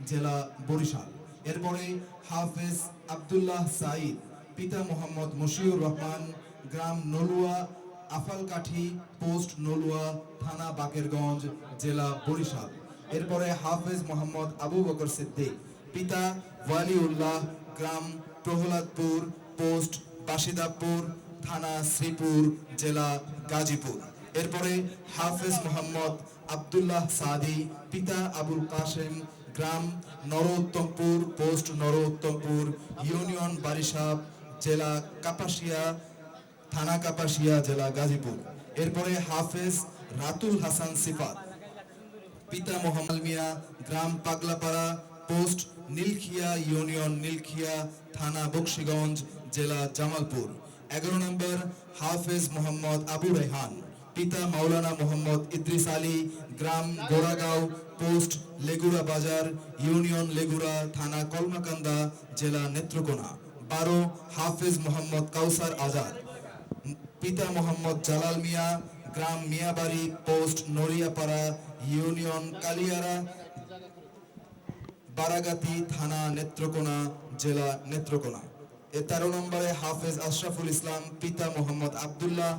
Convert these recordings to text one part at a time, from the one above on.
জেলা বরিশাল। এরপরে হাফেজ আব্দুল্লাহ সাঈদ, পিতা মোহাম্মদ মশিউর রহমান, গ্রাম নলুয়া আফালকাঠি, পোস্ট নলুয়া, থানা বাকেরগঞ্জ, জেলা বরিশাল। এরপরে হাফেজ মোহাম্মদ আবু বকর সিদ্দিক, পিতা ওয়ালিউল্লাহ, গ্রাম প্রহ্লাদপুর, পোস্ট বাসিদাপুর, থানা শ্রীপুর, জেলা গাজীপুর। এরপরে হাফেজ মোহাম্মদ আব্দুল্লাহ সাদি, পিতা আবুল কাসেম, গ্রাম নরোত্তমপুর, পোস্ট নরোত্তমপুর, ইউনিয়ন বারিশাব, জেলা কাপাসিয়া, থানা কাপাসিয়া, জেলা গাজীপুর। এরপরে হাফেজ রাতুল হাসান সিফাত, পিতা মোহাম্মদ মিয়া, গ্রাম পাগলাপাড়া, পোস্ট নীলখিয়া, ইউনিয়ন নীলখিয়া, থানা বকশীগঞ্জ, জেলা জামালপুর। 11 নম্বর হাফেজ মোহাম্মদ আবু রেহান, পিতা মাওলানা মোহাম্মদ ইদ্রিস আলী, গ্রাম গোড়াগাঁও, পোস্ট লেগুড়া বাজার, ইউনিয়ন লেগুড়া, থানা কলমাকান্দা, জেলা নেত্রকোনা। 12 হাফেজ মোহাম্মদ কাউসার আজাদ, পিতা মোহাম্মদ জালাল মিয়া, গ্রাম মিয়াবাড়ি, পোস্ট নড়িয়াপাড়া, ইউনিয়ন কালিয়ারা, বারাগাতি, থানা নেত্রকোনা, জেলা নেত্রকোনা। 13 নম্বরে হাফেজ আশরাফুল ইসলাম, পিতা মোহাম্মদ আব্দুল্লাহ,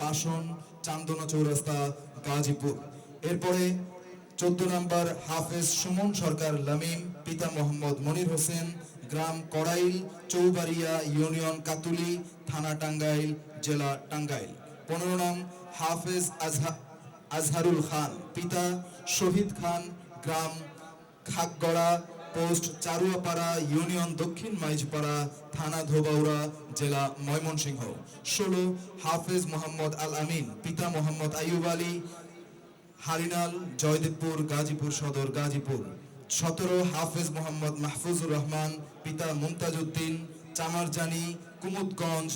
বাসন চান্দনা চৌরাস্তা, গাজীপুর। এরপরে 14 নম্বর হাফেজ সুমন সরকার লামিম, পিতা মোহাম্মদ মনির হোসেন, গ্রাম কড়াইল চৌবাড়িয়া, ইউনিয়ন কাতুলি, থানা টাঙ্গাইল, জেলা টাঙ্গাইল। 15 নং হাফেজ আজহারুল খান, পিতা শহীদ খান, গ্রাম খাগগড়া, পোস্ট চারুয়াপাড়া, ইউনিয়ন দক্ষিণ মাইজপাড়া, থানা ধোবাউড়া, জেলা ময়মনসিংহ। 16 হাফেজ মোহাম্মদ আল আমিন, পিতা মোহাম্মদ আইয়ুব আলী, হারিনাল জয়দেবপুর, গাজীপুর সদর, গাজীপুর। 17 হাফেজ মোহাম্মদ মাহফুজুর রহমান, পিতা মুমতাজ উদ্দিন, চামারজানি, কুমুদগঞ্জ,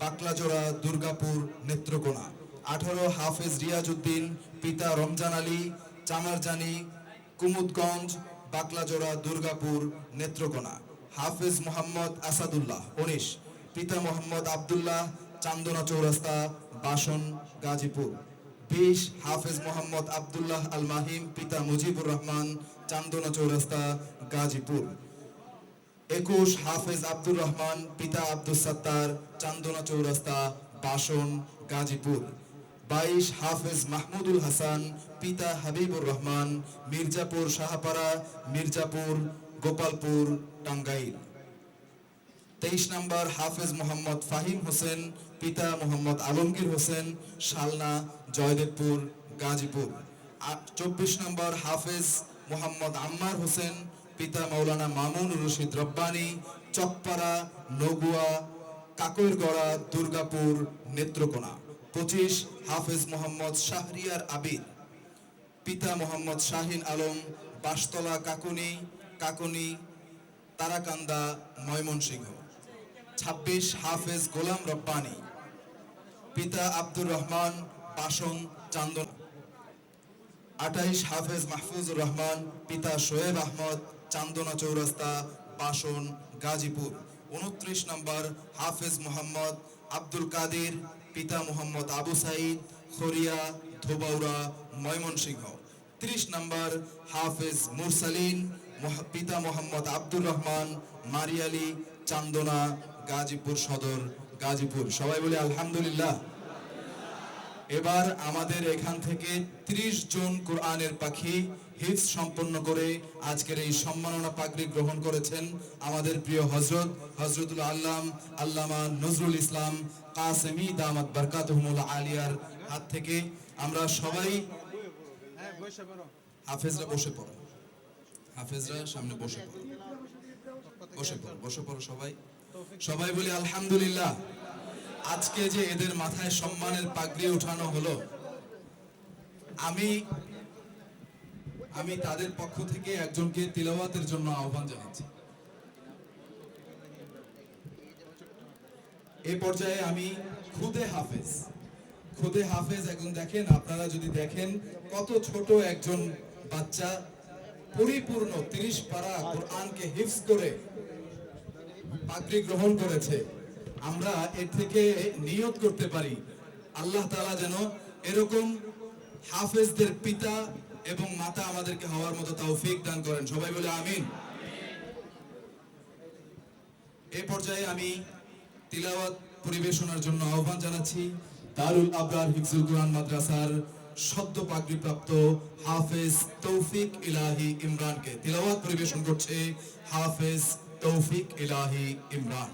বাকলাজোড়া, দুর্গাপুর, নেত্রকোনা। 18 হাফেজ রিয়াজ উদ্দিন, পিতা রমজান আলী, চামারজানি, কুমুদগঞ্জ, বাকলাজোড়া, দুর্গাপুর, নেত্রকোনা। হাফেজ মোহাম্মদ আসাদুল্লাহ 19, পিতা মোহাম্মদ আব্দুল্লাহ, চান্দনা চৌরাস্তা, বাসন, গাজীপুর। 20 হাফেজ মোহাম্মদ আব্দুল্লাহ আল মাহিম, পিতা মুজিবুর রহমান, চান্দনা চৌরাস্তা, গাজীপুর। 21 হাফেজ আব্দুর রহমান, পিতা আব্দুস সাত্তার, চান্দনা চৌরাস্তা, বাসন, গাজীপুর। 22 হাফেজ মাহমুদুল হাসান, পিতা হাবিবুর রহমান, মির্জাপুর শাহপাড়া, মির্জাপুর, গোপালপুর, টাঙ্গাইল। 23 নম্বর হাফেজ মোহাম্মদ ফাহিম হোসেন, পিতা মোহাম্মদ আলমগীর হোসেন, শালনা, জয়দেবপুর, গাজীপুর। 24 নম্বর হাফেজ মোহাম্মদ আম্মার হোসেন, পিতা মাওলানা মামুন রশিদ রব্বানি, চকপাড়া, নগুয়া, কাকরগড়া, দুর্গাপুর, নেত্রকোনা। 25 হাফেজ মোহাম্মদ শাহরিয়ার আবিদ, পিতা মোহাম্মদ শাহিন আলম, বাসতলা, কাকুনি, তারাকান্দা, ময়মনসিংহ। 26 হাফেজ গোলাম রব্বানি, পিতা আব্দুর রহমান, বাসন, চান্দনা। 28 হাফেজ মাহফুজুর রহমান, পিতা শোয়েব আহমদ, চান্দনা চৌরাস্তা, বাসন, গাজীপুর। 29 নম্বর হাফেজ মোহাম্মদ আব্দুল কাদির, পিতা মোহাম্মদ আবু সাইদ, খরিয়া, ধোবাউড়া, ময়মনসিংহ। 30 নম্বর হাফেজ মুরসালিন, পিতা মোহাম্মদ আব্দুর রহমান, মারিয়ালি, চান্দনা, গাজীপুর সদর, গাজীপুর। সবাই বলে আলহামদুলিল্লাহ। এবার আমাদের এখান থেকে 30 জন কোরআনের পাখি হিফজ সম্পন্ন করে আজকের এই সম্মাননা পাগড়ি গ্রহণ করেছেন আমাদের প্রিয় হযরতুল আল্লামা নজরুল ইসলাম কাসেমি দামাত বরকাতুহুমুল আলিয়ার হাত থেকে। আমরা সবাই হাফেজরা হাফেজরা সামনে বসে পড়ো সবাই বলি আলহামদুলিল্লাহ। আজকে যে এদের মাথায় সম্মানের পাগড়ি উঠানো হলো, আমি তাদের পক্ষ থেকে একজনকে তিলাওয়াতের জন্য আহ্বান জানাচ্ছি। এই পর্যায়ে আমি খুদে হাফেজ একজন, দেখেন আপনারা যদি দেখেন কত ছোট একজন বাচ্চা পরিপূর্ণ 30 পারা কোরআনকে হিফজ করে পাগড়ি গ্রহণ করেছে। আমরা এর থেকে নিয়ত করতে পারি আল্লাহ তাআলা যেন এরকম হাফেজদের পিতা এবং মাতা আমাদেরকে হওয়ার মতো তৌফিক দান করেন। সবাই বলে আমিন। এই পর্যায়ে আমি তিলাওয়াত পরিবেশনার জন্য আহ্বান জানাচ্ছি দারুল আবরার হিফজুল কুরআন মাদ্রাসার সদ্য পাগড়িপ্রাপ্ত হাফেজ তৌফিক ইলাহি ইমরানকে। তিলাওয়াত পরিবেশন করছে হাফেজ তৌফিক ইলাহি ইমরান।